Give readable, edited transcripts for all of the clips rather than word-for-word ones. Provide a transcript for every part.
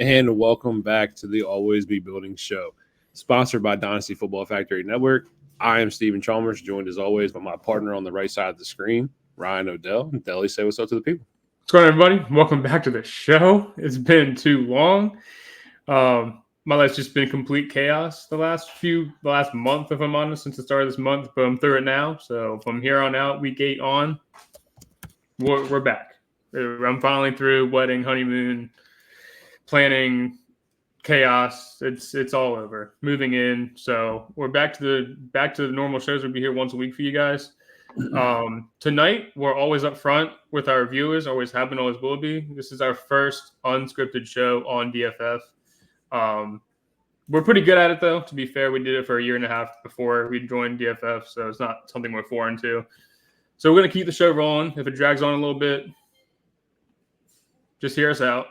And welcome back to the Always Be Building Show, sponsored by Dynasty Football Factory Network. I am Stephen Chalmers, joined as always by my partner on the right side of the screen, Ryan Odell. Delly, say what's up to the people. What's going on, everybody? Welcome back to the show. It's been too long. My life's just been complete chaos the last month, if I'm honest, since the start of this month. But I'm through it now. So from here on out, week 8 on, we're back. I'm finally through wedding, honeymoon, planning, chaos. It's all over. Moving in. So we're back to the normal shows. We'll be here once a week for you guys. Tonight we're always up front with our viewers, always have been, always will be. This is our first unscripted show on DFF. We're pretty good at it, though. To be fair, we did it for a year and a half before we joined DFF, so it's not something we're foreign to. So we're going to keep the show rolling. If it drags on a little bit, just hear us out.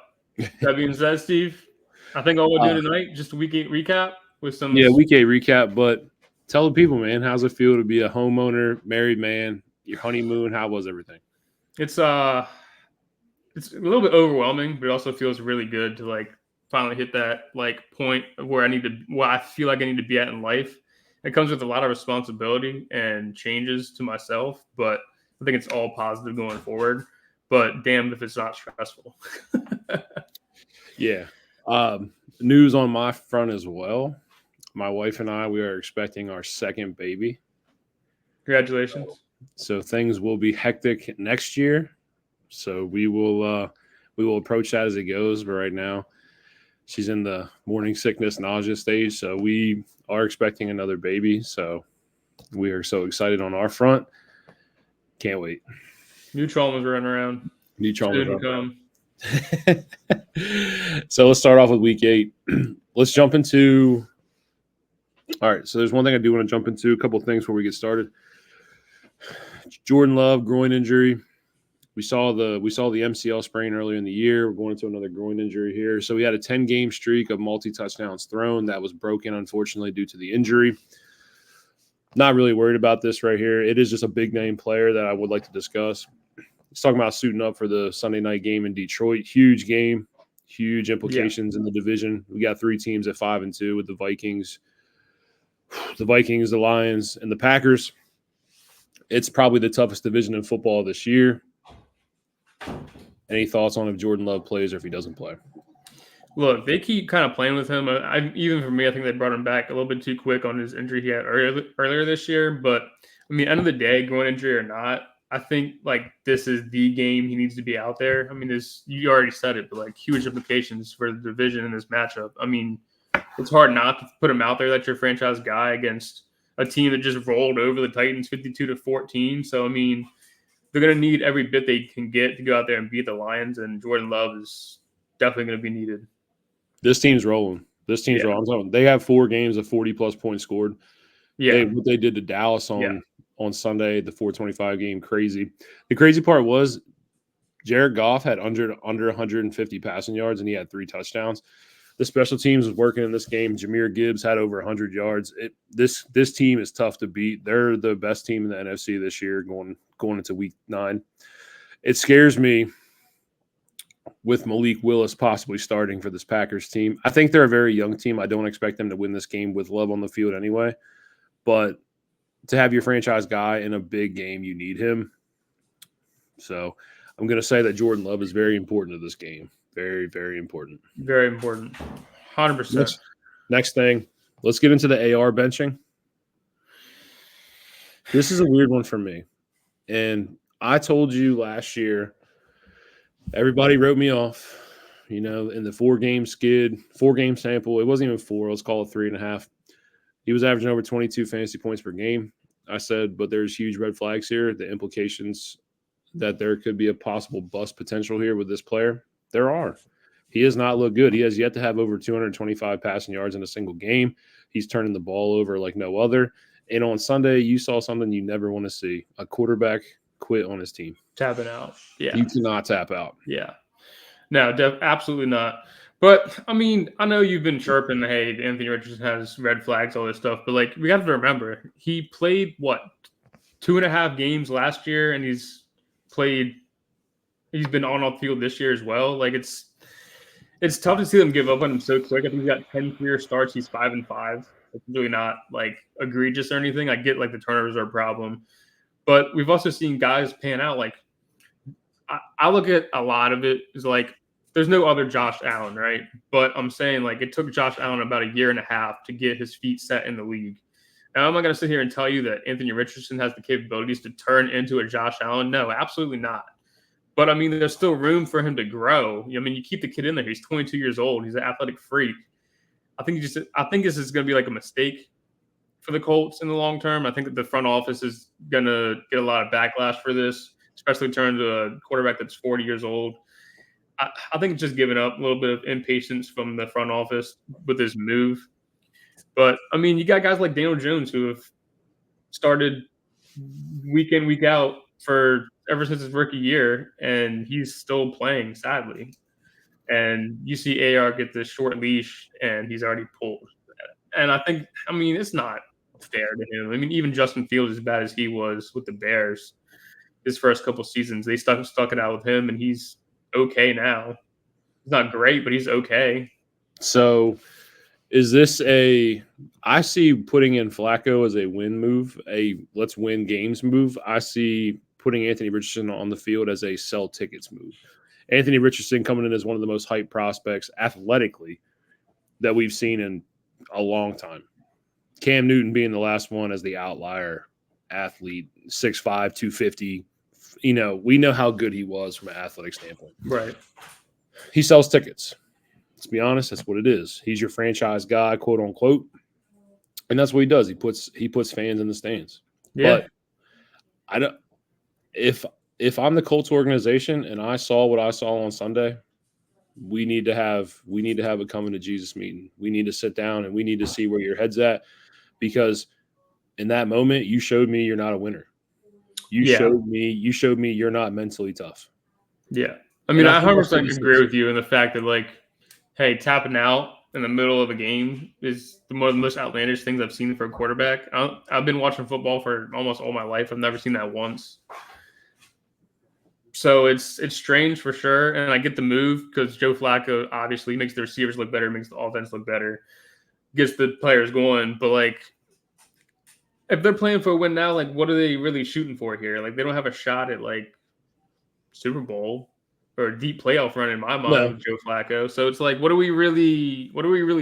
That being said, Steve, I think all we'll do tonight, just a week 8 recap with some... Yeah, week 8 recap, but tell the people, man, how's it feel to be a homeowner, married man, your honeymoon? How was everything? It's a little bit overwhelming, but it also feels really good to finally hit that point where I feel like I need to be at in life. It comes with a lot of responsibility and changes to myself, but I think it's all positive going forward. But damn if it's not stressful. Yeah. News on my front as well. My wife and I, we are expecting our second baby. Congratulations. So things will be hectic next year. So we will approach that as it goes. But right now, she's in the morning sickness, nausea stage. So we are expecting another baby. So we are so excited on our front. Can't wait. New Chalmers running around. New Chalmers running around. So let's start off with week 8. Let's jump into... All right, so there's one thing I do want to jump into, a couple of things before we get started. Jordan Love, groin injury. We saw the MCL sprain earlier in the year. We're going into another groin injury here. So we had a 10-game streak of multi-touchdowns thrown that was broken, unfortunately, due to the injury. Not really worried about this right here. It is just a big-name player that I would like to discuss. He's talking about suiting up for the Sunday night game in Detroit. Huge game, huge implications in the division. We got 3 teams at 5-2 with the Vikings, the Lions, and the Packers. It's probably the toughest division in football this year. Any thoughts on if Jordan Love plays or if he doesn't play? Look, they keep kind of playing with him. Even for me, I think they brought him back a little bit too quick on his injury he had earlier this year. But, I mean, end of the day, groin injury or not, I think, this is the game he needs to be out there. I mean, you already said it, but, huge implications for the division in this matchup. I mean, it's hard not to put him out there. That's your franchise guy against a team that just rolled over the Titans 52-14. So, I mean, they're going to need every bit they can get to go out there and beat the Lions, and Jordan Love is definitely going to be needed. This team's rolling. Rolling. They have 4 games of 40-plus points scored. Yeah. What they did to Dallas on Sunday, the 425 game, crazy. The crazy part was Jared Goff had under 150 passing yards, and he had 3 touchdowns. The special teams was working in this game. Jahmyr Gibbs had over 100 yards. This team is tough to beat. They're the best team in the NFC this year going into week 9. It scares me with Malik Willis possibly starting for this Packers team. I think they're a very young team. I don't expect them to win this game with Love on the field anyway. But to have your franchise guy in a big game, you need him. So I'm going to say that Jordan Love is very important to this game. Very, very important. Very important. 100%. Next thing, let's get into the AR benching. This is a weird one for me. And I told you last year, everybody wrote me off, in the 4-game skid, 4-game sample. It wasn't even 4. Let's call it 3.5. He was averaging over 22 fantasy points per game. I said, but there's huge red flags here. The implications that there could be a possible bust potential here with this player. There are. He has not looked good. He has yet to have over 225 passing yards in a single game. He's turning the ball over like no other. And on Sunday, you saw something you never want to see. A quarterback quit on his team. Tapping out. Yeah. You cannot tap out. Yeah. No, absolutely not. But, I mean, I know you've been chirping, hey, Anthony Richardson has red flags, all this stuff. But, we have to remember, he played, 2.5 games last year, and he's been on the field this year as well. It's tough to see them give up on him so quick. I think he's got 10 career starts. He's 5-5. It's really not like egregious or anything. I get like the turnovers are a problem, but we've also seen guys pan out. Like I look at a lot of it is like there's no other Josh Allen, right? But I'm saying like it took Josh Allen about a year and a half to get his feet set in the league. Now, am I going to sit here and tell you that Anthony Richardson has the capabilities to turn into a Josh Allen? No, absolutely not. But I mean, there's still room for him to grow. I mean, you keep the kid in there. He's 22 years old. He's an athletic freak. I think this is going to be like a mistake for the Colts in the long term. I think that the front office is going to get a lot of backlash for this, especially in terms of a quarterback that's 40 years old. I think it's just giving up a little bit of impatience from the front office with this move. But I mean, you got guys like Daniel Jones who have started week in, week out for ever since his rookie year, and he's still playing, sadly. And you see AR get this short leash, and he's already pulled. And I mean, it's not fair to him. I mean, even Justin Fields, as bad as he was with the Bears, his first couple seasons, they stuck it out with him, and he's okay now. He's not great, but he's okay. So is this I see putting in Flacco as a win move, a let's win games move. I see putting Anthony Richardson on the field as a sell tickets move. Anthony Richardson coming in as one of the most hyped prospects athletically that we've seen in a long time. Cam Newton being the last one as the outlier athlete, 6'5", 250. We know how good he was from an athletic standpoint. Right. He sells tickets. Let's be honest, that's what it is. He's your franchise guy, quote unquote, and that's what he does. He puts fans in the stands. Yeah. But I don't. If I'm the Colts organization and I saw what I saw on Sunday, we need to have a coming to Jesus meeting. We need to sit down and we need to see where your head's at, because in that moment you showed me you're not a winner. You showed me you're not mentally tough. Yeah. I mean, I 100% agree with you in the fact that, like, hey, tapping out in the middle of a game is one of the most outlandish things I've seen for a quarterback. I've been watching football for almost all my life. I've never seen that once. So it's strange for sure. And I get the move because Joe Flacco obviously makes the receivers look better, makes the offense look better, gets the players going. But, like, if they're playing for a win now, like, what are they really shooting for here? Like, they don't have a shot at, like, Super Bowl or a deep playoff run in my mind with Joe Flacco. So it's like, what are we really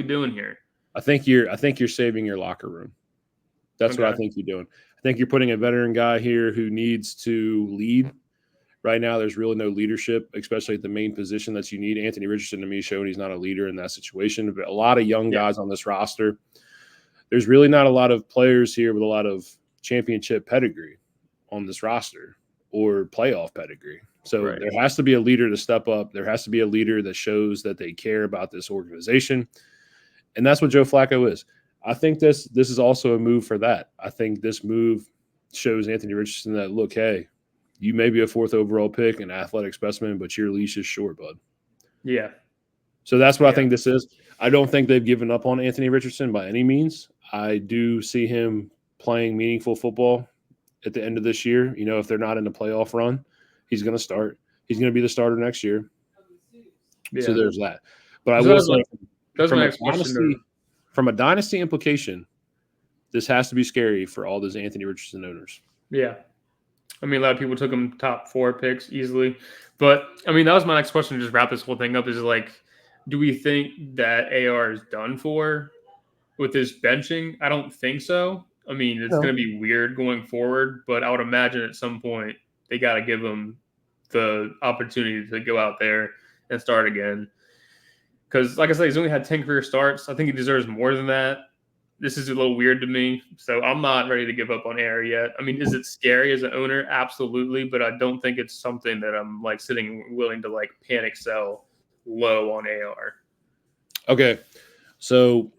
doing here? I think you're saving your locker room. That's what I think you're doing. I think you're putting a veteran guy here who needs to lead. Right now, there's really no leadership, especially at the main position that you need. Anthony Richardson, to me, showed he's not a leader in that situation. But a lot of young guys on this roster. There's really not a lot of players here with a lot of championship pedigree on this roster or playoff pedigree. So there has to be a leader to step up. There has to be a leader that shows that they care about this organization. And that's what Joe Flacco is. I think this is also a move for that. I think this move shows Anthony Richardson that, look, hey, you may be a 4th overall pick, an athletic specimen, but your leash is short, bud. Yeah. So that's what I think this is. I don't think they've given up on Anthony Richardson by any means. I do see him playing meaningful football at the end of this year. If they're not in the playoff run, he's going to start. He's going to be the starter next year. Yeah. So there's that. But I will say, from a dynasty implication, this has to be scary for all those Anthony Richardson owners. Yeah. I mean, a lot of people took him top 4 picks easily. But, I mean, that was my next question to just wrap this whole thing up is, like, do we think that AR is done for with his benching? I don't think so. I mean, it's going to be weird going forward, but I would imagine at some point they got to give him the opportunity to go out there and start again. Because, like I said, he's only had 10 career starts. I think he deserves more than that. This is a little weird to me, so I'm not ready to give up on AR yet. I mean, is it scary as an owner? Absolutely, but I don't think it's something that I'm, like, sitting willing to, like, panic sell low on AR. Okay, so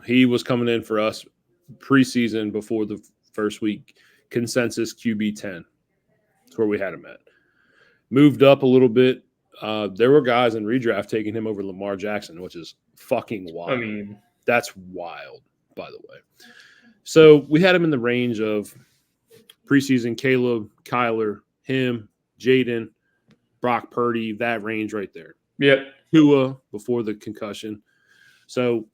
he was coming in for us preseason before the first week, consensus QB 10. That's where we had him at. Moved up a little bit. There were guys in redraft taking him over Lamar Jackson, which is fucking wild. I mean, that's wild, by the way. So we had him in the range of preseason Caleb, Kyler, him, Jaden, Brock Purdy, that range right there. Yep. Tua before the concussion. So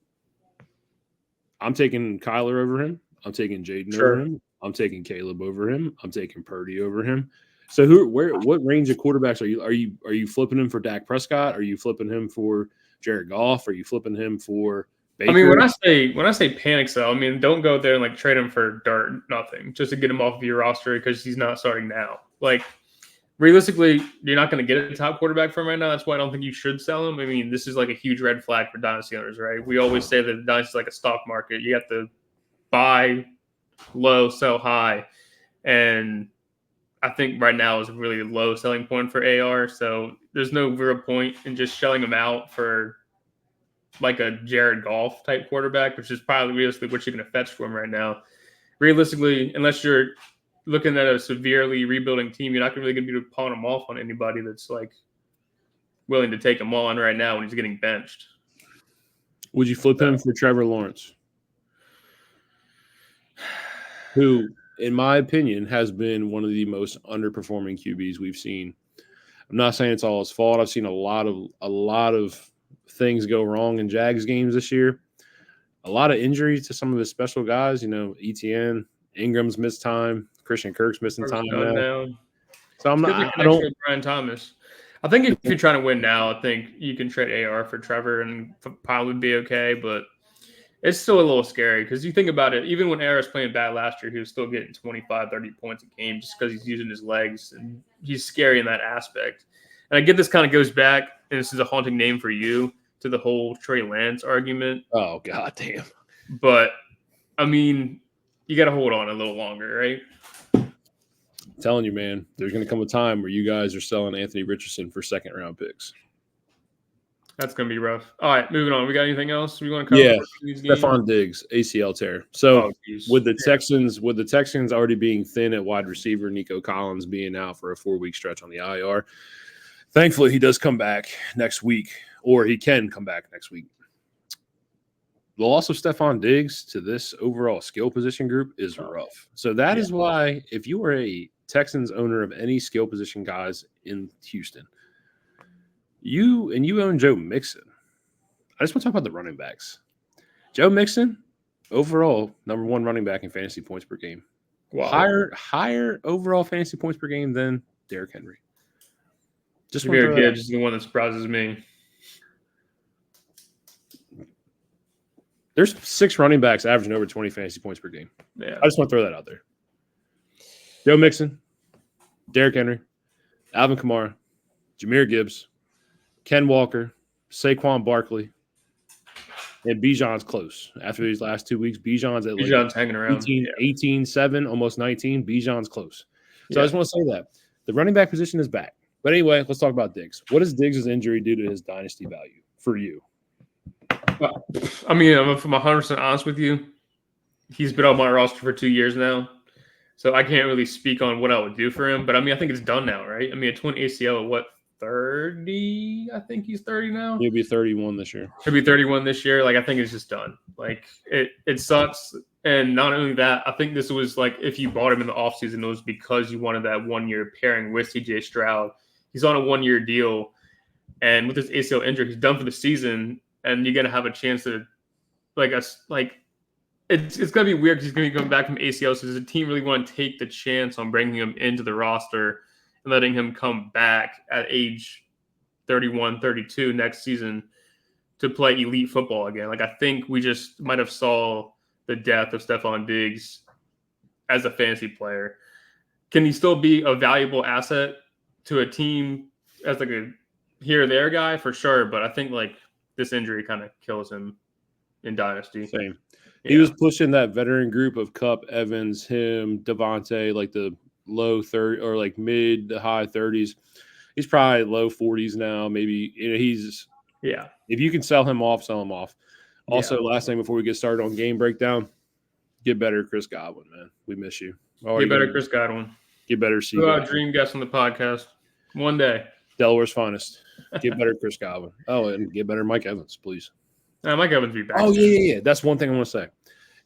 I'm taking Kyler over him. I'm taking Jaden over him. I'm taking Caleb over him. I'm taking Purdy over him. So what range of quarterbacks are you flipping him for Dak Prescott? Are you flipping him for Jared Goff? Are you flipping him for Baker? I mean, when I say panic sell, I mean don't go there and like trade him for dirt, nothing, just to get him off of your roster because he's not starting now. Like realistically, you're not going to get a top quarterback from right now. That's why I don't think you should sell him. I mean, this is like a huge red flag for dynasty owners, right? We always say that dynasty is like a stock market. You have to buy low, sell high, and I think right now is a really low selling point for AR. So there's no real point in just shelling him out for like a Jared Goff type quarterback, which is probably realistically what you're going to fetch for him right now. Realistically, unless you're looking at a severely rebuilding team, you're not really going to be pawning him off on anybody that's like willing to take him on right now when he's getting benched. Would you flip him for Trevor Lawrence, who, in my opinion, has been one of the most underperforming QBs we've seen? I'm not saying it's all his fault. I've seen a lot of things go wrong in Jags games this year. A lot of injuries to some of his special guys. ETN, Ingram's missed time, Christian Kirk's missing time now. So I'm not. I don't. Brian Thomas. I think if you're trying to win now, I think you can trade AR for Trevor and probably be okay. But it's still a little scary because you think about it. Even when AR was playing bad last year, he was still getting 25, 30 points a game just because he's using his legs, and he's scary in that aspect. And I get this kind of goes back, and this is a haunting name for you, to the whole Trey Lance argument. Oh, God damn. But, I mean, you got to hold on a little longer, right? I'm telling you, man, there's going to come a time where you guys are selling Anthony Richardson for second-round picks. That's going to be rough. All right, moving on. We got anything else we want to cover? Yeah, Stephon Diggs, ACL tear. So with the Texans already being thin at wide receiver, Nico Collins being out for a 4-week stretch on the IR, thankfully he does come back next week, or he can come back next week. The loss of Stephon Diggs to this overall skill position group is rough. So that is why if you are a Texans owner of any skill position guys in Houston, you own Joe Mixon. I just want to talk about the running backs. Joe Mixon, overall, number 1 running back in fantasy points per game. Wow. Higher overall fantasy points per game than Derrick Henry. Just Gibbs is the one that surprises me. There's 6 running backs averaging over 20 fantasy points per game. Yeah. I just want to throw that out there. Joe Mixon, Derrick Henry, Alvin Kamara, Jahmyr Gibbs, Ken Walker, Saquon Barkley, and Bijan's close. After these last 2 weeks, Bijan's hanging around. 18, 7, almost 19. Bijan's close. So I just want to say that. The running back position is back. But anyway, let's talk about Diggs. What does Diggs' injury do to his dynasty value for you? I mean, if I'm 100% honest with you, he's been on my roster for 2 years now. So I can't really speak on what I would do for him. But, I mean, I think it's done now, right? I mean, a twin ACL at what, 30? I think he's 30 now. He'll be 31 this year. He'll be 31 this year. Like, I think it's just done. Like, it sucks. And not only that, I think this was like if you bought him in the offseason, it was because you wanted that 1-year pairing with CJ Stroud. He's on a 1-year deal. And with his ACL injury, he's done for the season. And you're going to have a chance to, it's going to be weird because he's going to be coming back from ACL. So does the team really want to take the chance on bringing him into the roster and letting him come back at age 31, 32 next season to play elite football again? Like, I think we just might have saw the death of Stephon Diggs as a fantasy player. Can he still be a valuable asset to a team as like a here or there guy? For sure. But I think this injury kind of kills him in Dynasty. Same. He was pushing that veteran group of Kupp, Evans, him, Devontae, like the low 30 or like mid to high 30s. He's probably low 40s now. Maybe he's If you can sell him off, sell him off. Also, last thing before we get started on game breakdown, get better, Chris Godwin, man. We miss you. Get better, Chris Godwin. Get better, C. Our dream guest on the podcast. One day. Delaware's finest. Get better, Chris Godwin. Oh, and get better, Mike Evans, please. Mike Evans be back. Oh, yeah. That's one thing I want to say.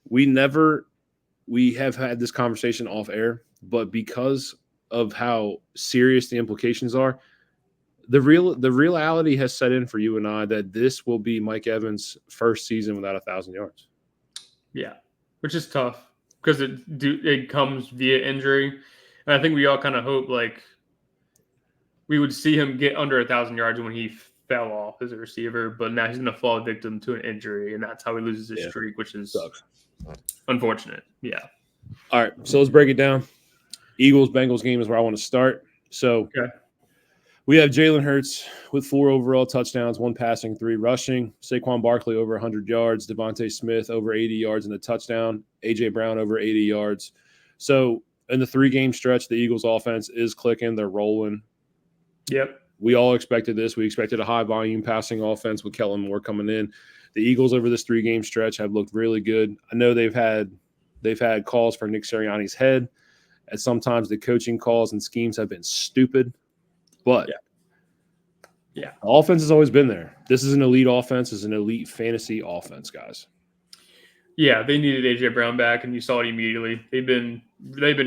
We have had this conversation off air, but because of how serious the implications are, the reality has set in for you and I that this will be Mike Evans' first season without 1,000 yards. Yeah, which is tough because it comes via injury, and I think we all kind of hope like we would see him get under 1,000 yards when he fell off as a receiver, but now he's going to fall victim to an injury, and that's how he loses his streak, which is Sucks. Unfortunate. Yeah. All right, so let's break it down. Eagles-Bengals game is where I want to start. So we have Jalen Hurts with 4 overall touchdowns, 1 passing, 3 rushing. Saquon Barkley over 100 yards. Devontae Smith over 80 yards and a touchdown. A.J. Brown over 80 yards. So in the 3-game stretch, the Eagles offense is clicking. They're rolling. Yep. We all expected this. We expected a high-volume passing offense with Kellen Moore coming in. The Eagles over this 3-game stretch have looked really good. I know they've had calls for Nick Sirianni's head. At sometimes the coaching calls and schemes have been stupid, but the offense has always been there. This is an elite offense. It's an elite fantasy offense, guys. Yeah, they needed AJ Brown back, and you saw it immediately. They've been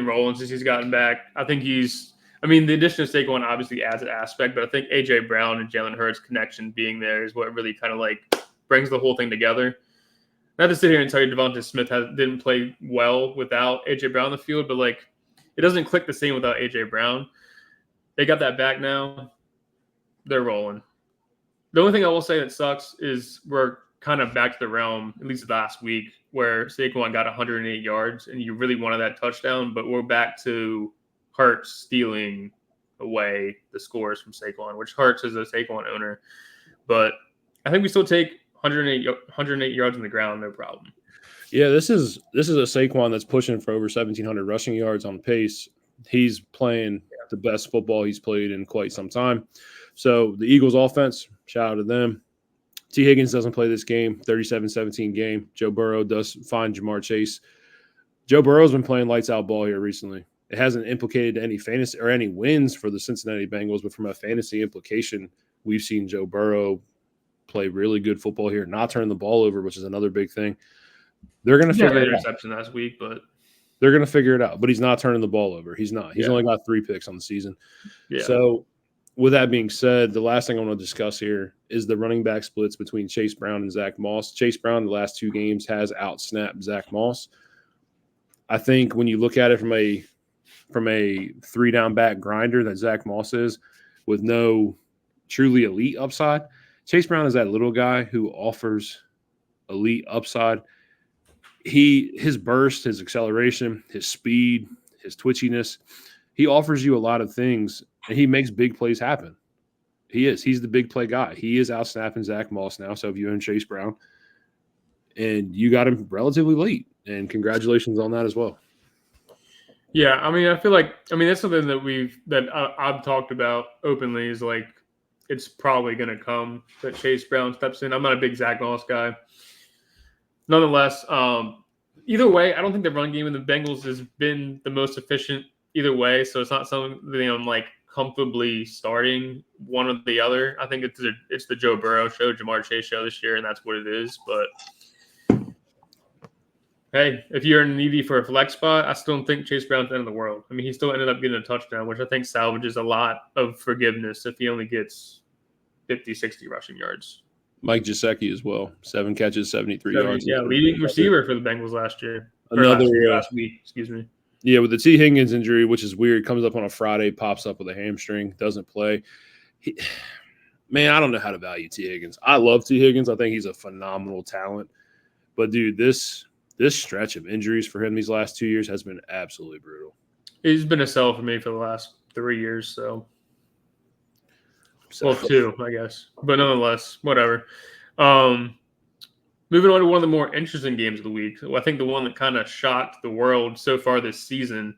rolling since he's gotten back. I think the addition of Saquon obviously adds an aspect, but I think AJ Brown and Jalen Hurts connection being there is what really kind of like brings the whole thing together. Not to sit here and tell you Devontae Smith didn't play well without AJ Brown on the field, but like it doesn't click the same without AJ Brown. They got that back now. They're rolling. The only thing I will say that sucks is we're kind of back to the realm, at least last week, where Saquon got 108 yards and you really wanted that touchdown, but we're back to Hurts stealing away the scores from Saquon, which Hurts is a Saquon owner. But I think we still take 108 yards on the ground, no problem. Yeah, this is a Saquon that's pushing for over 1,700 rushing yards on pace. He's playing the best football he's played in quite some time. So the Eagles offense, shout out to them. T. Higgins doesn't play this game, 37-17 game. Joe Burrow does find Jamar Chase. Joe Burrow's been playing lights out ball here recently. It hasn't implicated any fantasy or any wins for the Cincinnati Bengals, but from a fantasy implication, we've seen Joe Burrow play really good football here, not turn the ball over, which is another big thing. They're going to figure it out. Interception last week, but they're going to figure it out. But he's not turning the ball over. He's not. He's only got 3 picks on the season. Yeah. So with that being said, the last thing I want to discuss here is the running back splits between Chase Brown and Zach Moss. Chase Brown, the last 2 games, has outsnapped Zach Moss. I think when you look at it from a 3-down back grinder that Zach Moss is, with no truly elite upside, Chase Brown is that little guy who offers elite upside. His burst, his acceleration, his speed, his twitchiness, he offers you a lot of things, and he makes big plays happen. He's the big play guy. He is outsnapping Zach Moss now. So if you own Chase Brown, and you got him relatively late, and congratulations on that as well. Yeah, I feel like that's something that I've talked about openly is like it's probably going to come that Chase Brown steps in. I'm not a big Zach Moss guy. Nonetheless, either way, I don't think the run game of the Bengals has been the most efficient either way. So it's not something that I'm like comfortably starting one or the other. I think it's the Joe Burrow show, Jamar Chase show this year, and that's what it is. But hey, if you're needy for a flex spot, I still don't think Chase Brown's the end of the world. I mean, he still ended up getting a touchdown, which I think salvages a lot of forgiveness if he only gets 50, 60 rushing yards. Mike Gesicki as well. 7 catches, 73 yards. Yeah, leading receiver for the Bengals last week, excuse me. Yeah, with the T. Higgins injury, which is weird, comes up on a Friday, pops up with a hamstring, doesn't play. Man, I don't know how to value T. Higgins. I love T. Higgins. I think he's a phenomenal talent. But, dude, this stretch of injuries for him these last 2 years has been absolutely brutal. He's been a sell for me for the last 3 years, so. Well, 2, I guess. But nonetheless, whatever. Moving on to one of the more interesting games of the week. I think the one that kind of shocked the world so far this season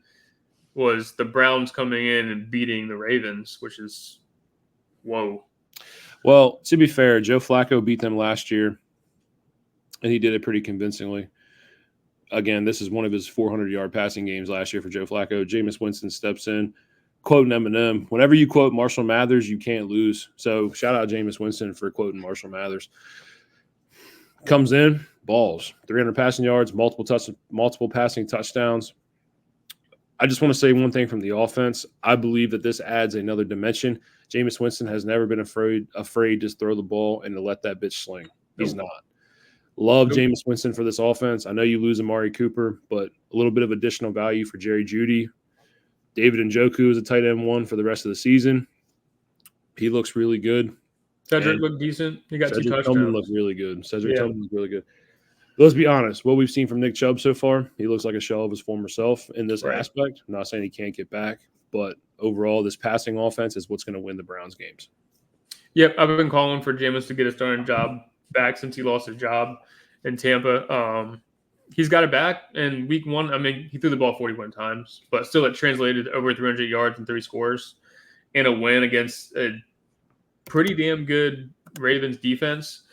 was the Browns coming in and beating the Ravens, which is whoa. Well, to be fair, Joe Flacco beat them last year, and he did it pretty convincingly. Again, this is one of his 400-yard passing games last year for Joe Flacco. Jameis Winston steps in. Quoting Eminem, whenever you quote Marshall Mathers, you can't lose. So shout out Jameis Winston for quoting Marshall Mathers. Comes in, balls, 300 passing yards, multiple passing touchdowns. I just want to say one thing from the offense. I believe that this adds another dimension. Jameis Winston has never been afraid to throw the ball and to let that bitch sling. He's Nope. not. Love Nope. Jameis Winston for this offense. I know you lose Amari Cooper, but a little bit of additional value for Jerry Jeudy. David Njoku is a tight end 1 for the rest of the season. He looks really good. Cedric And looked decent. He got 2 Cedric touchdowns. Tillman looked really good. Cedric Yeah. Tillman looked really good. Let's be honest. What we've seen from Nick Chubb so far, he looks like a shell of his former self in this Right. aspect. I'm not saying he can't get back, but overall, this passing offense is what's going to win the Browns games. Yep, I've been calling for Jameis to get a starting job back since he lost his job in Tampa. He's got it back in week 1. I mean, he threw the ball 41 times, but still it translated over 300 yards and 3 scores and a win against a pretty damn good Ravens defense.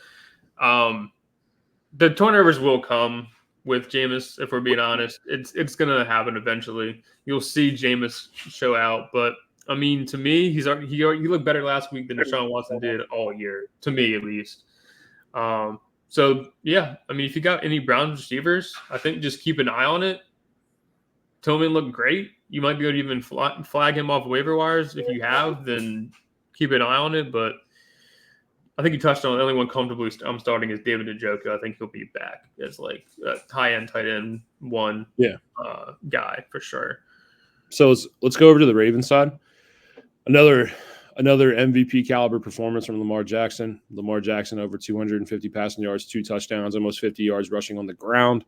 The turnovers will come with Jameis, if we're being honest. It's going to happen eventually. You'll see Jameis show out, but I mean, to me, he looked better last week than Deshaun Watson did all year, to me at least. So, yeah, I mean, if you got any Browns receivers, I think just keep an eye on it. Tillman looked great. You might be able to even flag him off waiver wires. If you have, then keep an eye on it. But I think you touched on the only one comfortably I'm starting is David Njoku. I think he'll be back as like a high-end tight end 1 guy for sure. So let's go over to the Ravens side. Another MVP caliber performance from Lamar Jackson. Lamar Jackson over 250 passing yards, 2 touchdowns, almost 50 yards rushing on the ground.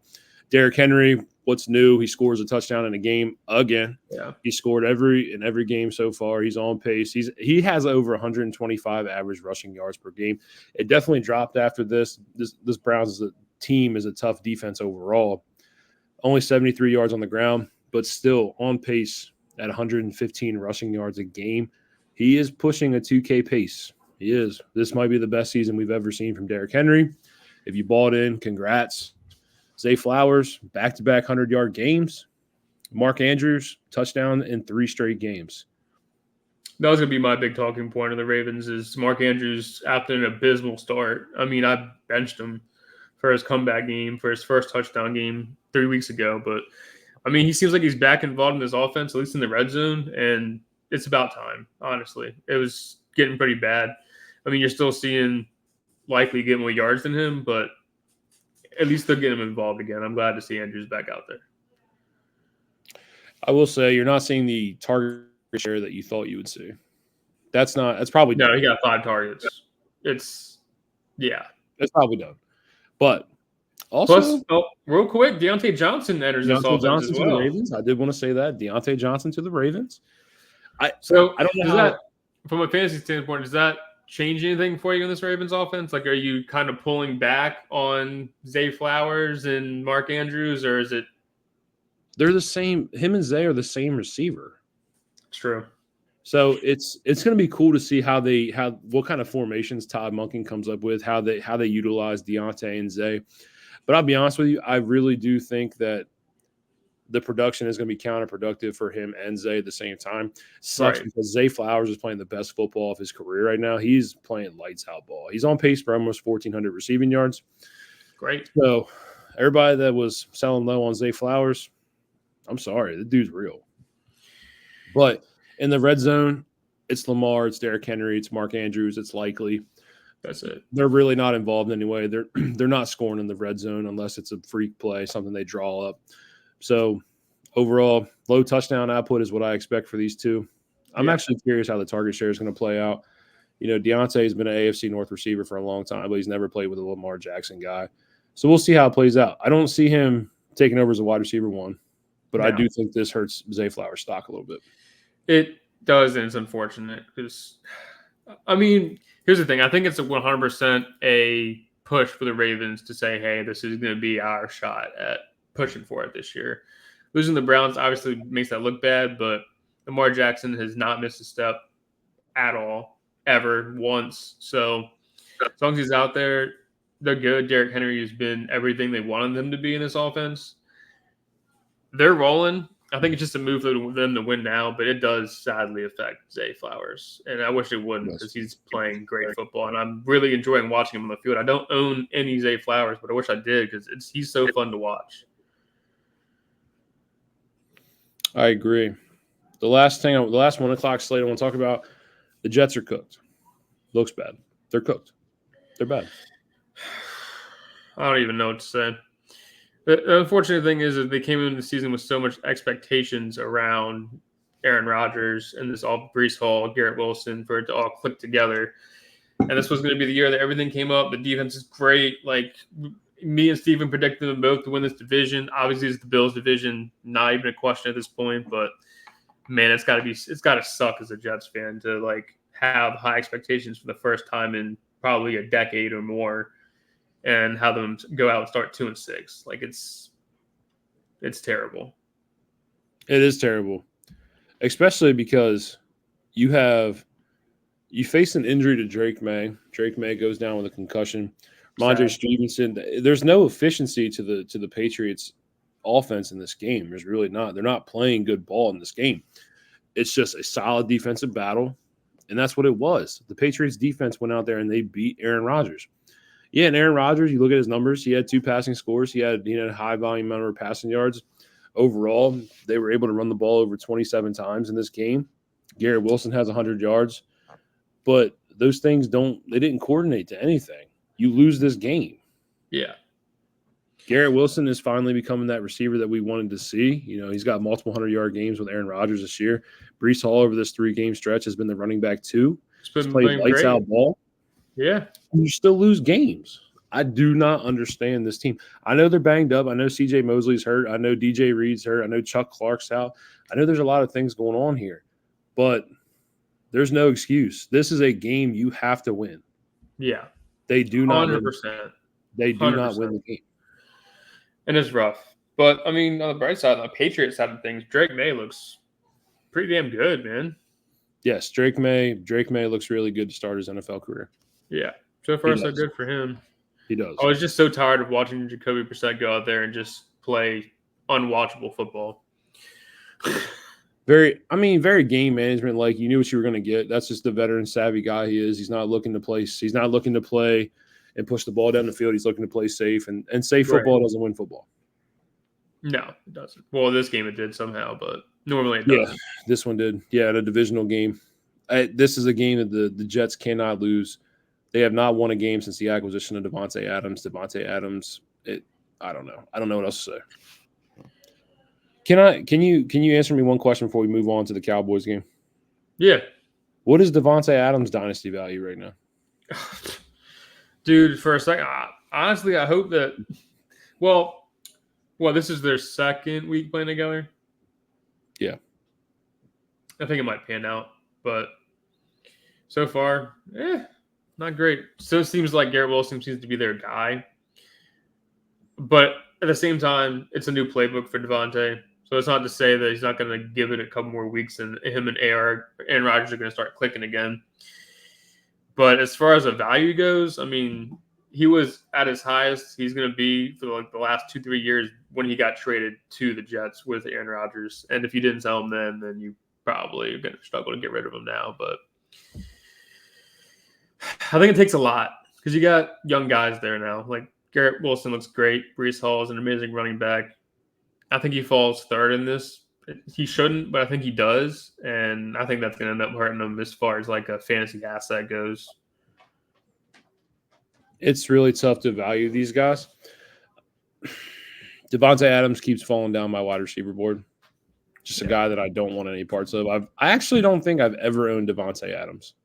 Derrick Henry, what's new? He scores a touchdown in a game again. Yeah, he scored in every game so far. He's on pace. He has over 125 average rushing yards per game. It definitely dropped after this. This Browns team is a tough defense overall. Only 73 yards on the ground, but still on pace at 115 rushing yards a game. He is pushing a 2K pace. He is. This might be the best season we've ever seen from Derrick Henry. If you bought in, congrats. Zay Flowers, back-to-back 100-yard games. Mark Andrews, touchdown in 3 straight games. that was going to be my big talking point of the Ravens is Mark Andrews after an abysmal start. I mean, I benched him for his comeback game, for his first touchdown game 3 weeks ago. But, I mean, he seems like he's back involved in this offense, at least in the red zone, and it's about time, honestly. It was getting pretty bad. I mean, you're still seeing likely get more yards than him, but at least they're getting him involved again. I'm glad to see Andrews back out there. I will say you're not seeing the target share that you thought you would see. That's probably No, done. he got 5 targets. That's probably done. But also, real quick, Deontay Johnson enters this offense as well. To the Ravens. I did want to say that Deontay Johnson to the Ravens. I don't know that from a fantasy standpoint, does that change anything for you in this Ravens offense? Like, are you kind of pulling back on Zay Flowers and Mark Andrews, or is it? They're the same. Him and Zay are the same receiver. It's true. So it's going to be cool to see what kind of formations Todd Monken comes up with, how they utilize Deontay and Zay. But I'll be honest with you, I really do think that the production is going to be counterproductive for him and Zay at the same time. Sucks because Zay Flowers is playing the best football of his career right now. He's playing lights out ball. He's on pace for almost 1,400 receiving yards. Great. So everybody that was selling low on Zay Flowers, I'm sorry, the dude's real. But in the red zone, it's Lamar, it's Derrick Henry, it's Mark Andrews, it's Likely. That's it. They're really not involved anyway. They're not scoring in the red zone unless it's a freak play, something they draw up. So overall, low touchdown output is what I expect for these two. I'm actually curious how the target share is going to play out. You know, Deontay has been an AFC North receiver for a long time, but he's never played with a Lamar Jackson guy. So we'll see how it plays out. I don't see him taking over as a wide receiver 1, but I do think this hurts Zay Flowers' stock a little bit. It does, and it's unfortunate because, I mean, here's the thing. I think it's 100% a push for the Ravens to say, hey, this is going to be our shot at pushing for it this year. Losing the Browns obviously makes that look bad, but Lamar Jackson has not missed a step at all, ever, once. So as long as he's out there, they're good. Derrick Henry has been everything they wanted them to be in this offense. They're rolling. I think it's just a move for them to win now, but it does sadly affect Zay Flowers. And I wish it wouldn't because he's playing great football, and I'm really enjoying watching him on the field. I don't own any Zay Flowers, but I wish I did because he's so fun to watch. I agree. The last 1 o'clock slate I want to talk about, the Jets are cooked. Looks bad. They're cooked. They're bad. I don't even know what to say. The unfortunate thing is that they came into the season with so much expectations around Aaron Rodgers and this all Brees Hall, Garrett Wilson for it to all click together. And this was going to be the year that everything came up. The defense is great. Like me and Steven predicted them both to win this division. Obviously, it's the Bills division, not even a question at this point. But man, it's got to suck as a Jets fan to like have high expectations for the first time in probably a decade or more, and have them go out and start 2-6. Like it's terrible. It is terrible, especially because you face an injury to Drake May. Drake May goes down with a concussion. Mondre Stevenson. There's no efficiency to the Patriots offense in this game. There's really not. They're not playing good ball in this game. It's just a solid defensive battle, and that's what it was. The Patriots defense went out there and they beat Aaron Rodgers. Yeah, and Aaron Rodgers, you look at his numbers, he had 2 passing scores. He had a high volume number of passing yards. Overall, they were able to run the ball over 27 times in this game. Garrett Wilson has 100 yards. But those things they didn't coordinate to anything. You lose this game. Yeah. Garrett Wilson is finally becoming that receiver that we wanted to see. He's got multiple 100-yard games with Aaron Rodgers this year. Brees Hall over this 3-game stretch has been the running back too. He's played lights out ball. Yeah. And you still lose games. I do not understand this team. I know they're banged up. I know C.J. Mosley's hurt. I know DJ Reed's hurt. I know Chuck Clark's out. I know there's a lot of things going on here. But there's no excuse. This is a game you have to win. Yeah. They do not 100%. They do 100%. Not win the game. And it's rough. But, I mean, on the bright side, on the Patriots side of things, Drake May looks pretty damn good, man. Yes, Drake May looks really good to start his NFL career. Yeah. So far, so good for him. He does. I was just so tired of watching Jacoby Brissett go out there and just play unwatchable football. Very game management. Like, you knew what you were going to get. That's just the veteran savvy guy he is. He's not looking to play and push the ball down the field. He's looking to play safe, and safe football doesn't win football. No, it doesn't. Well, this game it did somehow, but normally it doesn't. Yeah, this one did. Yeah, in a divisional game. This is a game that the Jets cannot lose. They have not won a game since the acquisition of Davante Adams. I don't know. I don't know what else to say. Can you answer me one question before we move on to the Cowboys game? Yeah. What is Davante Adams' dynasty value right now? Dude, for a second, honestly, I hope that well, this is their second week playing together. Yeah. I think it might pan out, but so far, not great. So it seems like Garrett Wilson seems to be their guy. But at the same time, it's a new playbook for Davante. So it's not to say that he's not going to give it a couple more weeks and him and Aaron Rodgers are going to start clicking again. But as far as the value goes, I mean, he was at his highest he's going to be for the last 2-3 years when he got traded to the Jets with Aaron Rodgers. And if you didn't sell him then you probably are going to struggle to get rid of him now. But I think it takes a lot because you got young guys there now. Like Garrett Wilson looks great. Brees Hall is an amazing running back. I think he falls third in this. He shouldn't, but I think he does. And I think that's going to end up hurting him as far as like a fantasy asset goes. It's really tough to value these guys. Davante Adams keeps falling down my wide receiver board. Just a guy that I don't want any parts of. I actually don't think I've ever owned Davante Adams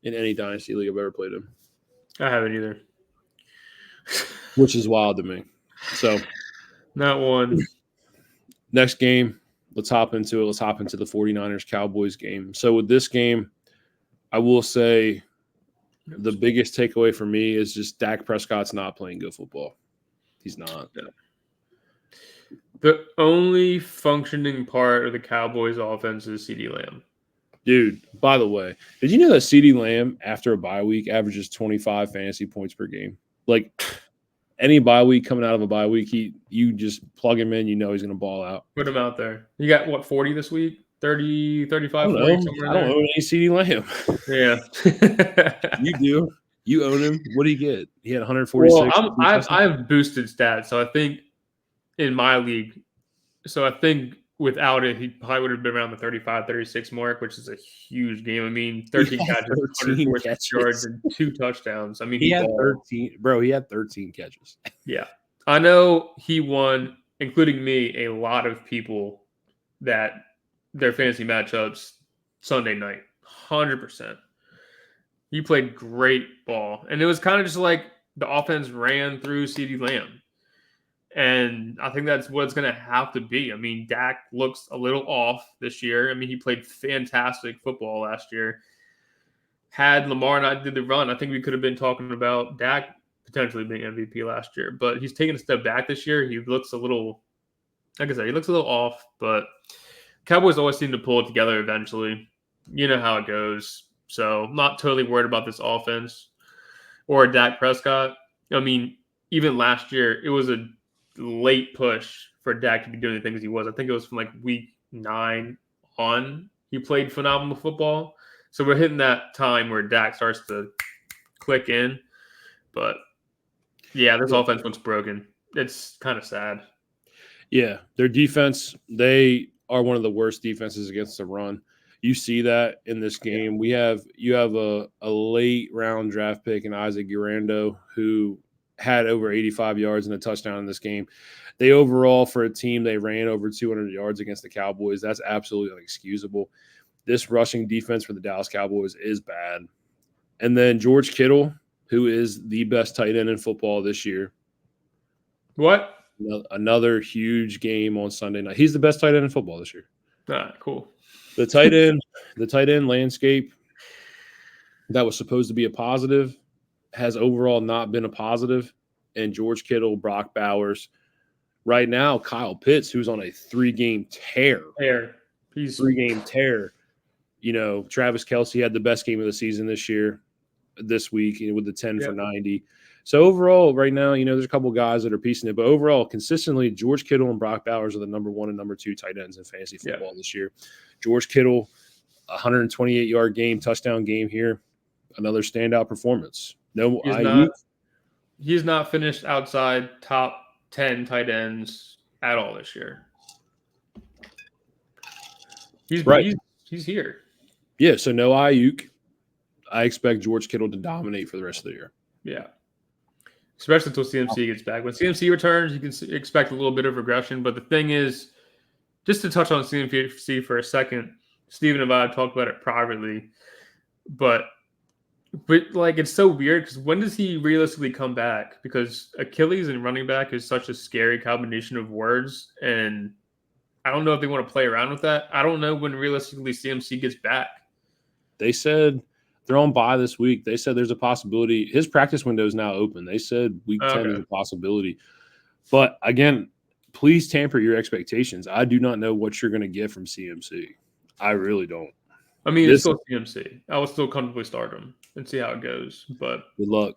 in any dynasty league I've ever played in. I haven't either. Which is wild to me. So, not one. Next game, let's hop into it. Let's hop into the 49ers-Cowboys game. So with this game, I will say the biggest takeaway for me is just Dak Prescott's not playing good football. He's not. Yeah. The only functioning part of the Cowboys offense is CeeDee Lamb. Dude, by the way, did you know that CeeDee Lamb, after a bye week, averages 25 fantasy points per game? Like, any bye week coming out of a bye week, you just plug him in, you know he's going to ball out. Put him out there. You got, 40 this week? 30, 35, 40, somewhere I don't own any CeeDee Lamb. Yeah. You do. You own him. What did he get? He had 146. Well, I've boosted stats, so I think in my league, I think without it, he probably would have been around the 35, 36 mark, which is a huge game. I mean, 13 catches, 13 146 yards, and 2 touchdowns. I mean, he had balled. 13. Bro, he had 13 catches. Yeah. I know he won, including me, a lot of people that their fantasy matchups Sunday night. 100%. He played great ball. And it was kind of just like the offense ran through CeeDee Lamb. And I think that's what it's going to have to be. I mean, Dak looks a little off this year. I mean, he played fantastic football last year. Had Lamar not did the run, I think we could have been talking about Dak potentially being MVP last year. But he's taken a step back this year. He looks a little, like I said, he looks a little off. But Cowboys always seem to pull it together eventually. You know how it goes. So I'm not totally worried about this offense or Dak Prescott. I mean, even last year, it was a late push for Dak to be doing the things he was. I think it was from like week 9 on. He played phenomenal football. So we're hitting that time where Dak starts to click in. But yeah, this offense looks broken. It's kind of sad. Yeah, their defense, they are one of the worst defenses against the run. You see that in this game. You have a late round draft pick in Isaac Urando who had over 85 yards and a touchdown in this game. They overall, for a team, they ran over 200 yards against the Cowboys. That's absolutely inexcusable. This rushing defense for the Dallas Cowboys is bad. And then George Kittle, who is the best tight end in football this year. What? Another huge game on Sunday night. He's the best tight end in football this year. All right, cool. The tight end landscape that was supposed to be a positive has overall not been a positive. And George Kittle, Brock Bowers, right now, Kyle Pitts, who's on a 3-game tear. He's 3-game tear. You know, Travis Kelce had the best game of the season this week with the 10 for 90. So overall, right now, you know, there's a couple guys that are piecing it, but overall, consistently, George Kittle and Brock Bowers are the number 1 and number 2 tight ends in fantasy football this year. George Kittle, 128-yard game, touchdown game here, another standout performance. He's not finished outside top 10 tight ends at all this year. He's here. Yeah, so no Ayuk. I expect George Kittle to dominate for the rest of the year. Yeah. Especially until CMC gets back. When CMC returns, you can expect a little bit of regression. But the thing is, just to touch on CMC for a second, Steven and I have talked about it privately. But like, it's so weird because when does he realistically come back? Because Achilles and running back is such a scary combination of words. And I don't know if they want to play around with that. I don't know when realistically CMC gets back. They said they're on bye this week. They said there's a possibility. His practice window is now open. They said week 10 is a possibility. But again, please temper your expectations. I do not know what you're going to get from CMC. I really don't. I mean, it's still CMC. I would still comfortably start him and see how it goes. But good luck.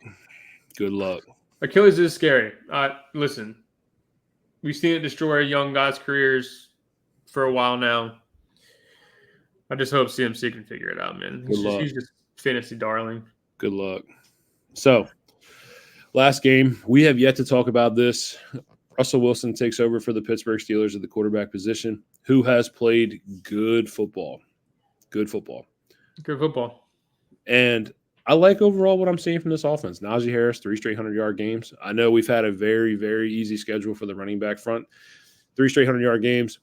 Good luck. Achilles is scary. Listen, we've seen it destroy young guys' careers for a while now. I just hope CMC can figure it out, man. He's just fantasy darling. Good luck. So, last game. We have yet to talk about this. Russell Wilson takes over for the Pittsburgh Steelers at the quarterback position, who has played good football. Good football. And I like overall what I'm seeing from this offense. Najee Harris, 3 straight 100-yard games. I know we've had a very, very easy schedule for the running back front. 3 straight 100-yard games.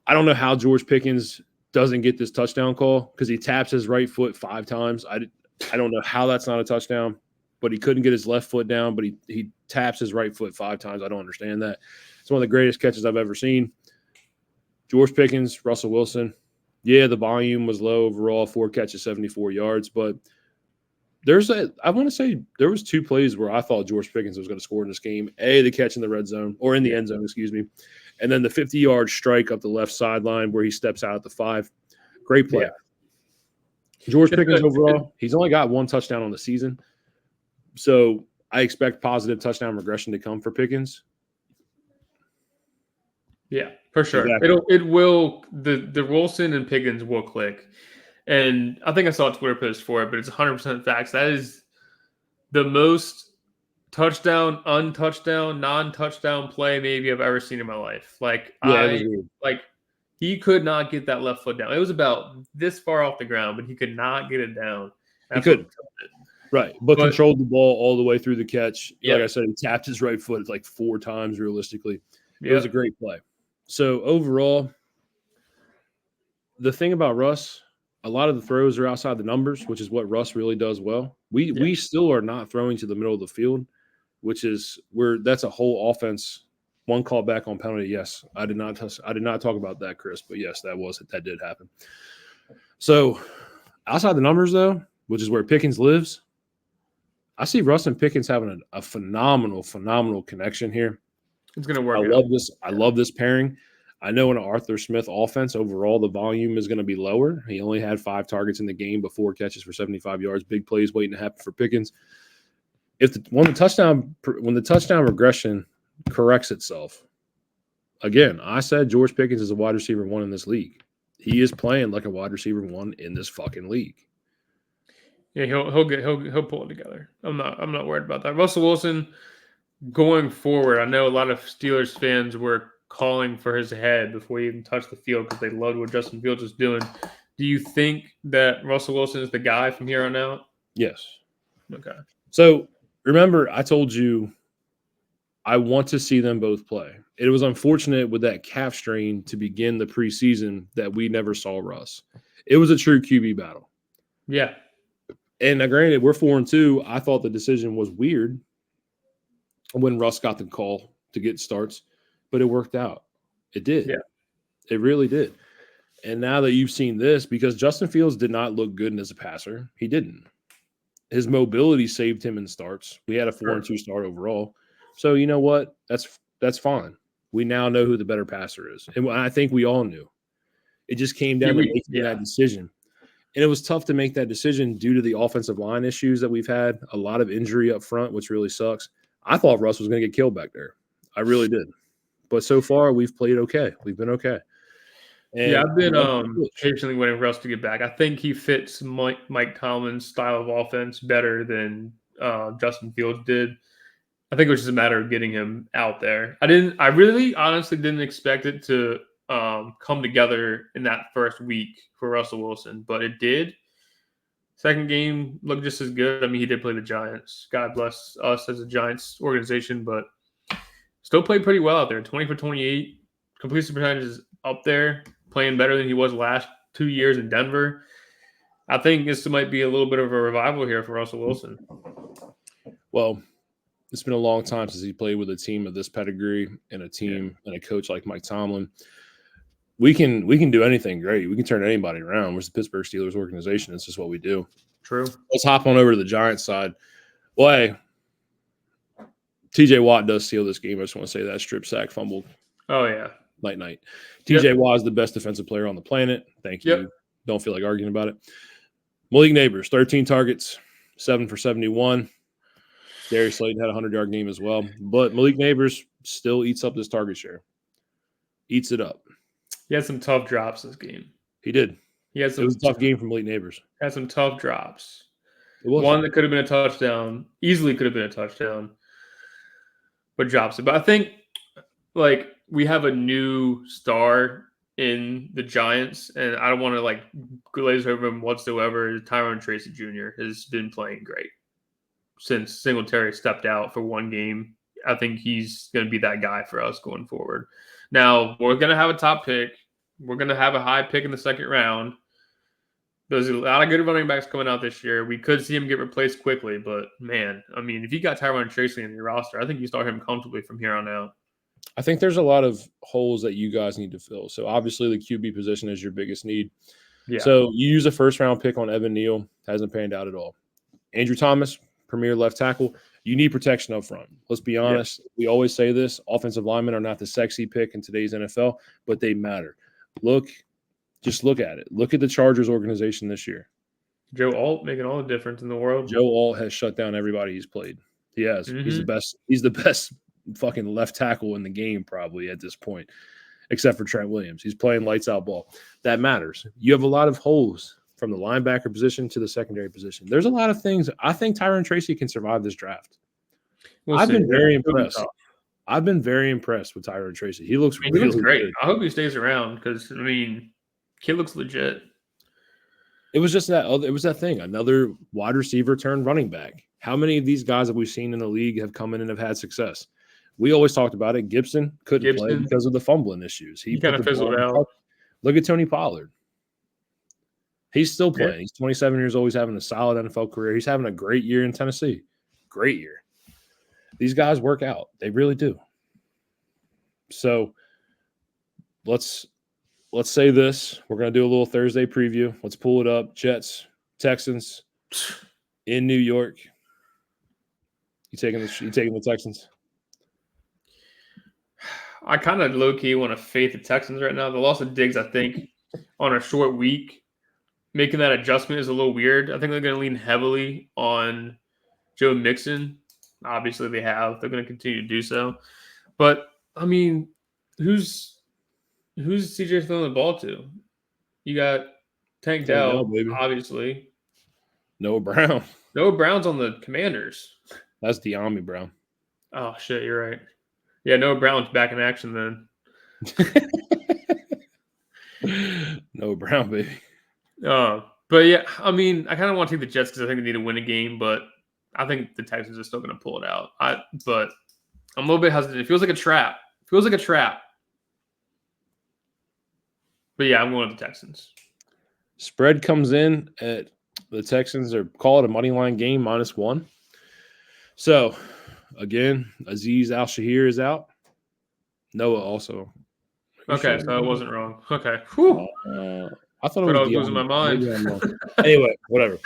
I don't know how George Pickens doesn't get this touchdown call because he taps his right foot 5 times. I don't know how that's not a touchdown, but he couldn't get his left foot down, but he taps his right foot 5 times. I don't understand that. It's one of the greatest catches I've ever seen. George Pickens, Russell Wilson. Yeah, the volume was low overall, 4 catches, 74 yards, but I want to say there was 2 plays where I thought George Pickens was going to score in this game. The catch in the red zone, or in the end zone, excuse me. And then the 50-yard strike up the left sideline where he steps out at the 5. Great play. Yeah. George Pickens overall, he's only got 1 touchdown on the season. So I expect positive touchdown regression to come for Pickens. Yeah, for sure. Exactly. It will the Wilson and Pickens will click. And I think I saw a Twitter post for it, but it's 100% facts. That is the most touchdown, untouchdown, non-touchdown play maybe I've ever seen in my life. Like He could not get that left foot down. It was about this far off the ground, but he could not get it down. He couldn't. Right, but controlled the ball all the way through the catch. Yeah. Like I said, he tapped his right foot like 4 times realistically. It Yep. was a great play. So overall, the thing about Russ, a lot of the throws are outside the numbers, which is what Russ really does well. We still are not throwing to the middle of the field, which is that's a whole offense. One call back on penalty. Yes, I did not talk about that, Chris, but yes, that did happen. So outside the numbers, though, which is where Pickens lives, I see Russ and Pickens having a phenomenal connection here. It's going to work. I love this pairing. I know in an Arthur Smith offense, overall, the volume is going to be lower. He only had 5 targets in the game, but 4 catches for 75 yards. Big plays waiting to happen for Pickens. When the touchdown regression corrects itself, again, I said George Pickens is a wide receiver 1 in this league. He is playing like a wide receiver 1 in this fucking league. Yeah, he'll pull it together. I'm not worried about that. Russell Wilson going forward, I know a lot of Steelers fans were calling for his head before he even touched the field because they loved what Justin Fields was doing. Do you think that Russell Wilson is the guy from here on out? Yes. Okay. So remember, I told you I want to see them both play. It was unfortunate with that calf strain to begin the preseason that we never saw Russ. It was a true QB battle. Yeah. And now, granted, we're 4-2. I thought the decision was weird when Russ got the call to get starts, but it worked out. It did. Yeah. It really did. And now that you've seen this, because Justin Fields did not look good as a passer, he didn't. His mobility saved him in starts. We had a 4-2 start overall. So you know what? That's fine. We now know who the better passer is. And I think we all knew. It just came down to making that decision. And it was tough to make that decision due to the offensive line issues that we've had, a lot of injury up front, which really sucks. I thought Russ was going to get killed back there. I really did. But so far, we've played okay. We've been okay. And I've been patiently waiting for Russ to get back. I think he fits Mike Tomlin's style of offense better than Justin Fields did. I think it was just a matter of getting him out there. I really honestly didn't expect it to come together in that first week for Russell Wilson, but it did. Second game looked just as good. I mean, he did play the Giants. God bless us as a Giants organization, but still played pretty well out there. 20 for 28. Completion percentage is up there, playing better than he was last 2 years in Denver. I think this might be a little bit of a revival here for Russell Wilson. Well, it's been a long time since he played with a team of this pedigree and a team and a coach like Mike Tomlin. We can do anything great. We can turn anybody around. We're the Pittsburgh Steelers organization. It's just what we do. True. Let's hop on over to the Giants side. Well, hey, TJ Watt does steal this game. I just want to say that strip sack fumble. Oh, yeah. Night. TJ Watt is the best defensive player on the planet. Thank you. Yep. Don't feel like arguing about it. Malik Neighbors, 13 targets, 7 for 71. Darius Slayton had a 100-yard game as well. But Malik Neighbors still eats up this target share. Eats it up. He had some tough drops this game. He did. It was a tough game from Malik Neighbors. Had some tough drops. It was one that could have been a touchdown. Easily could have been a touchdown. But drops it. But I think, we have a new star in the Giants, and I don't want to, glaze over him whatsoever. Tyrone Tracy Jr. has been playing great since Singletary stepped out for one game. I think he's going to be that guy for us going forward. Now, we're going to have a top pick. We're going to have a high pick in the second round. There's a lot of good running backs coming out this year. We could see him get replaced quickly, but, man, I mean, if you got Tyrone Tracy in your roster, I think you start him comfortably from here on out. I think there's a lot of holes that you guys need to fill. So, obviously, the QB position is your biggest need. Yeah. So, you use a first-round pick on Evan Neal. Hasn't panned out at all. Andrew Thomas, premier left tackle. You need protection up front. Let's be honest. Yeah. We always say this. Offensive linemen are not the sexy pick in today's NFL, but they matter. Just look at it. Look at the Chargers organization this year. Joe Alt making all the difference in the world. Joe Alt has shut down everybody he's played. He has. Mm-hmm. He's the best fucking left tackle in the game probably at this point, except for Trent Williams. He's playing lights out ball. That matters. You have a lot of holes from the linebacker position to the secondary position. There's a lot of things. I think Tyrone Tracy can survive this draft. I've been very impressed. I've been very impressed with Tyrone Tracy. He looks I mean, he looks really great. good. I hope he stays around because, I mean, kid looks legit. It was just that it was that thing. Another wide receiver turned running back. How many of these guys have we seen in the league have come in and have had success? We always talked about it. Gibson couldn't play because of the fumbling issues. He He kind put of the ball fizzled in the out. truck. Look at Tony Pollard. He's still playing. Yeah. He's 27 years old. He's having a solid NFL career. He's having a great year in Tennessee. Great year. These guys work out. They really do. So let's say this. We're going to do a little Thursday preview. Let's pull it up. Jets, Texans in New York. You taking the Texans? I kind of low-key want to fade the Texans right now. The loss of Diggs, I think, on a short week, making that adjustment is a little weird. I think they're going to lean heavily on Joe Mixon. Obviously, they have. They're going to continue to do so. But, I mean, who's CJ throwing the ball to? You got Tank Dell, baby. obviously. Noah Brown. Noah Brown's on the Commanders. That's De'Ami Brown. Oh, shit, you're right. Yeah, Noah Brown's back in action then. Noah Brown, baby. But yeah, I mean, I kind of want to take the Jets because I think they need to win a game, but I think the Texans are still going to pull it out. But I'm a little bit hesitant. It feels like a trap. But yeah, I'm going with the Texans. Spread comes in at the Texans are call it a money line game -1. So again, Azeez Al-Shahir is out. Noah also. Okay, so I wasn't wrong. Okay. Whew. I thought it was losing my mind. Anyway, whatever.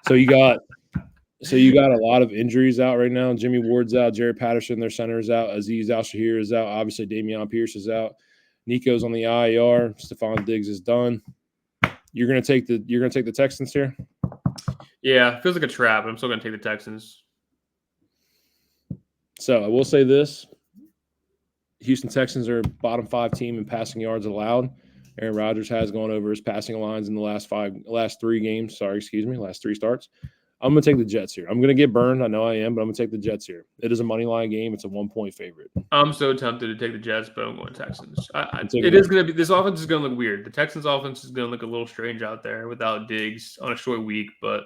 So you got a lot of injuries out right now. Jimmy Ward's out, Jared Patterson, their center is out, Azeez Al-Shahir is out, obviously Dameon Pierce is out. Nico's on the IR, Stephon Diggs is done. You're gonna take the Texans here? Yeah, it feels like a trap, but I'm still gonna take the Texans. So I will say this. Houston Texans are a bottom 5 team in passing yards allowed. Aaron Rodgers has gone over his passing lines in the last 3 starts. I'm going to take the Jets here. I'm going to get burned. I know I am, but I'm going to take the Jets here. It is a money line game. It's a 1-point favorite. I'm so tempted to take the Jets, but I'm going Texans. This offense is going to look weird. The Texans offense is going to look a little strange out there without Diggs on a short week, but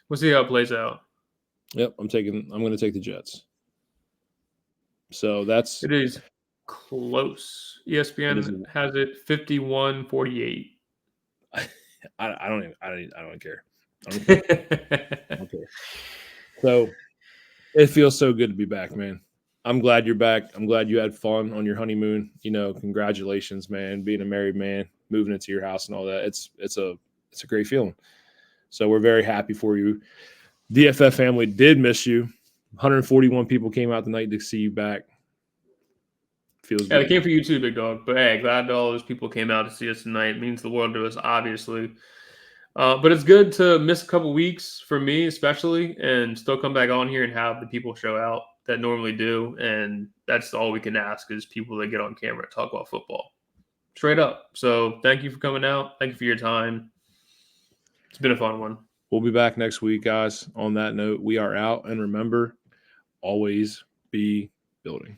we'll see how it plays out. Yep, I'm going to take the Jets. So it is close. ESPN has it 51-48. I don't care. I don't care. So it feels so good to be back, man. I'm glad you're back. I'm glad you had fun on your honeymoon. Congratulations, man. Being a married man, moving into your house and all that. It's a great feeling. So we're very happy for you. DFF family did miss you. 141 people came out tonight to see you back. Feels good. They came for you too, big dog. But hey, glad all those people came out to see us tonight. It means the world to us, obviously. But it's good to miss a couple weeks for me, especially, and still come back on here and have the people show out that normally do. And that's all we can ask is people that get on camera and talk about football. Straight up. So thank you for coming out. Thank you for your time. It's been a fun one. We'll be back next week, guys. On that note, we are out. And remember, always be building.